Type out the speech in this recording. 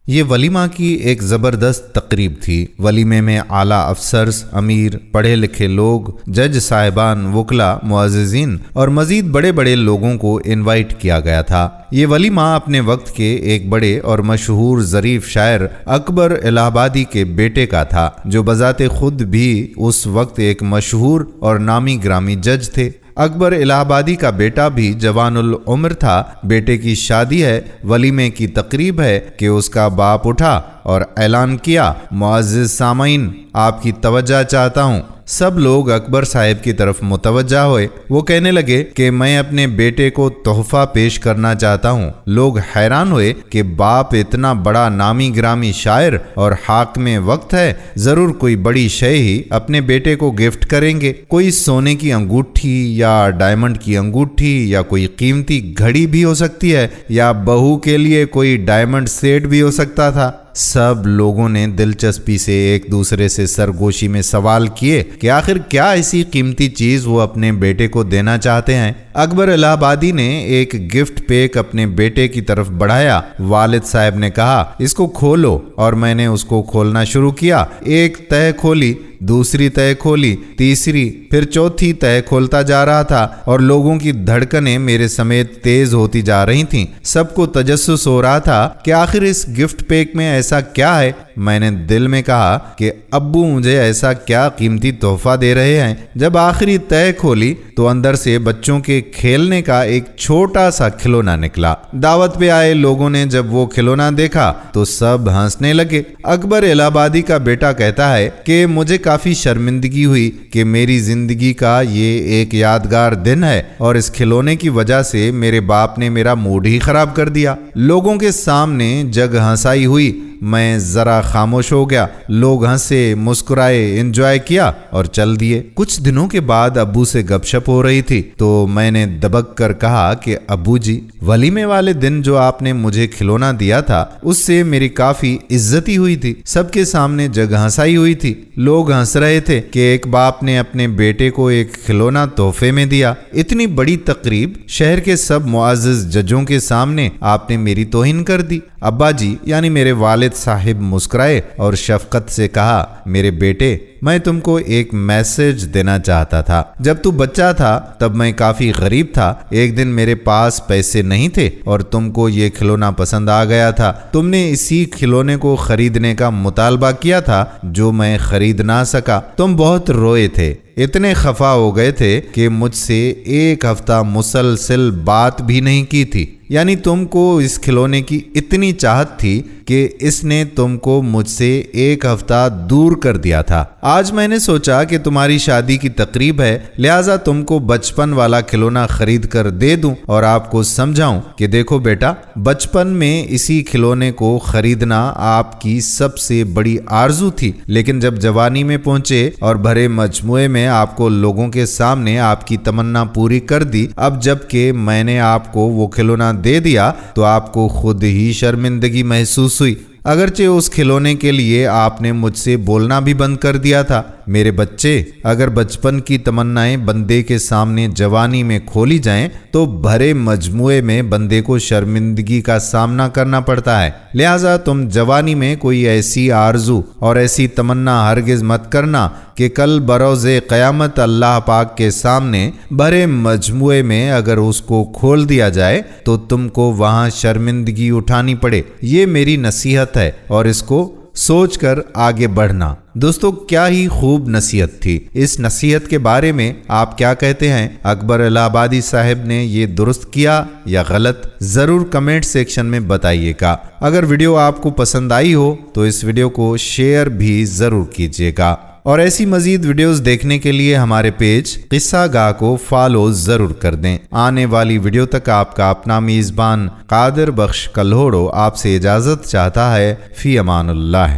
یہ ولیمہ کی ایک زبردست تقریب تھی۔ ولیمے میں اعلیٰ افسرز، امیر، پڑھے لکھے لوگ، جج صاحبان، وکلا، معززین اور مزید بڑے بڑے لوگوں کو انوائٹ کیا گیا تھا۔ یہ ولیمہ اپنے وقت کے ایک بڑے اور مشہور ظریف شاعر اکبر الہ آبادی کے بیٹے کا تھا، جو بذات خود بھی اس وقت ایک مشہور اور نامی گرامی جج تھے۔ اکبر الہ آبادی کا بیٹا بھی جوان العمر تھا۔ بیٹے کی شادی ہے، ولیمے کی تقریب ہے کہ اس کا باپ اٹھا اور اعلان کیا، معزز سامعین، آپ کی توجہ چاہتا ہوں۔ سب لوگ اکبر صاحب کی طرف متوجہ ہوئے۔ وہ کہنے لگے کہ میں اپنے بیٹے کو تحفہ پیش کرنا چاہتا ہوں۔ لوگ حیران ہوئے کہ باپ اتنا بڑا نامی گرامی شاعر اور حاکم وقت ہے، ضرور کوئی بڑی شے ہی اپنے بیٹے کو گفٹ کریں گے۔ کوئی سونے کی انگوٹھی یا ڈائمنڈ کی انگوٹھی یا کوئی قیمتی گھڑی بھی ہو سکتی ہے، یا بہو کے لیے کوئی ڈائمنڈ سیٹ بھی ہو سکتا تھا۔ سب لوگوں نے دلچسپی سے ایک دوسرے سے سرگوشی میں سوال کیے کہ آخر کیا ایسی قیمتی چیز وہ اپنے بیٹے کو دینا چاہتے ہیں۔ اکبر الہ آبادی نے ایک گفٹ پیک اپنے بیٹے کی طرف بڑھایا۔ والد صاحب نے کہا، اس کو کھولو، اور میں نے اس کو کھولنا شروع کیا۔ ایک تہہ کھولی، دوسری تہہ کھولی، تیسری، پھر چوتھی تہہ کھولتا جا رہا تھا، اور لوگوں کی دھڑکنیں میرے سمیت تیز ہوتی جا رہی تھیں۔ سب کو تجسس ہو رہا تھا کہ آخر اس گفٹ پیک میں ایسا کیا ہے۔ میں نے دل میں کہا کہ ابو مجھے ایسا کیا قیمتی تحفہ دے رہے ہیں۔ جب آخری تہہ کھولی تو اندر سے بچوں کے کھیلنے کا ایک چھوٹا سا کھلونا نکلا۔ دعوت پہ آئے لوگوں نے جب وہ کھلونا دیکھا تو سب ہنسنے لگے۔ اکبر الہ آبادی کا بیٹا کہتا ہے کہ مجھے کافی شرمندگی ہوئی کہ میری زندگی کا یہ ایک یادگار دن ہے، اور اس کھلونے کی وجہ سے میرے باپ نے میرا موڈ ہی خراب کر دیا۔ لوگوں کے سامنے جگ ہنسائی ہوئی، میں ذرا خاموش ہو گیا۔ لوگ ہنسے، مسکرائے، انجوائے کیا اور چل دیے۔ کچھ دنوں کے بعد ابو سے گپ شپ ہو رہی تھی تو میں نے دبک کر کہا کہ ابو جی، ولیمے والے دن جو آپ نے مجھے کھلونا دیا تھا اس سے میری کافی عزتی ہوئی تھی، سب کے سامنے جگ ہنسائی ہوئی تھی۔ لوگ ہنس رہے تھے کہ ایک باپ نے اپنے بیٹے کو ایک کھلونا تحفے میں دیا۔ اتنی بڑی تقریب، شہر کے سب معزز ججوں کے سامنے آپ نے میری توہین کر دی۔ ابا جی یعنی میرے والد صاحب مسکرائے اور شفقت سے کہا، میرے بیٹے، میں تم کو ایک میسج دینا چاہتا تھا۔ جب تو بچہ تھا تب میں کافی غریب تھا۔ ایک دن میرے پاس پیسے نہیں تھے اور تم کو یہ کھلونا پسند آ گیا تھا۔ تم نے اسی کھلونے کو خریدنے کا مطالبہ کیا تھا جو میں خرید نہ سکا۔ تم بہت روئے تھے، اتنے خفا ہو گئے تھے کہ مجھ سے ایک ہفتہ مسلسل بات بھی نہیں کی تھی۔ یعنی تم کو اس کھلونے کی اتنی چاہت تھی کہ اس نے تم کو مجھ سے ایک ہفتہ دور کر دیا تھا۔ آج میں نے سوچا کہ تمہاری شادی کی تقریب ہے، لہٰذا تم کو بچپن والا کھلونا خرید کر دے دوں اور آپ کو سمجھاؤں کہ دیکھو بیٹا، بچپن میں اسی کھلونے کو خریدنا آپ کی سب سے بڑی آرزو تھی، لیکن جب جوانی میں پہنچے اور بھرے مجموعے میں آپ کو لوگوں کے سامنے آپ کی تمنا پوری کر دی، اب جب کہ میں نے آپ کو وہ کھلونا دے دیا تو آپ کو خود ہی شرمندگی محسوس ہوئی۔ اگرچہ اس کھلونے کے لیے آپ نے مجھ سے بولنا بھی بند کر دیا تھا۔ میرے بچے، اگر بچپن کی تمنائیں بندے کے سامنے جوانی میں کھولی جائیں تو بھرے مجموعے میں بندے کو شرمندگی کا سامنا کرنا پڑتا ہے۔ لہٰذا تم جوانی میں کوئی ایسی آرزو اور ایسی تمنا ہرگز مت کرنا کہ کل بروز قیامت اللہ پاک کے سامنے بھرے مجموعے میں اگر اس کو کھول دیا جائے تو تم کو وہاں شرمندگی اٹھانی پڑے۔ یہ میری نصیحت ہے اور اس کو سوچ کر آگے بڑھنا۔ دوستو، کیا ہی خوب نصیحت تھی۔ اس نصیحت کے بارے میں آپ کیا کہتے ہیں؟ اکبر الہ آبادی صاحب نے یہ درست کیا یا غلط؟ ضرور کمنٹ سیکشن میں بتائیے گا۔ اگر ویڈیو آپ کو پسند آئی ہو تو اس ویڈیو کو شیئر بھی ضرور کیجیے گا، اور ایسی مزید ویڈیوز دیکھنے کے لیے ہمارے پیج قصہ گاہ کو فالو ضرور کر دیں۔ آنے والی ویڈیو تک آپ کا اپنا میزبان قادر بخش کلہوڑو آپ سے اجازت چاہتا ہے۔ فی امان اللہ۔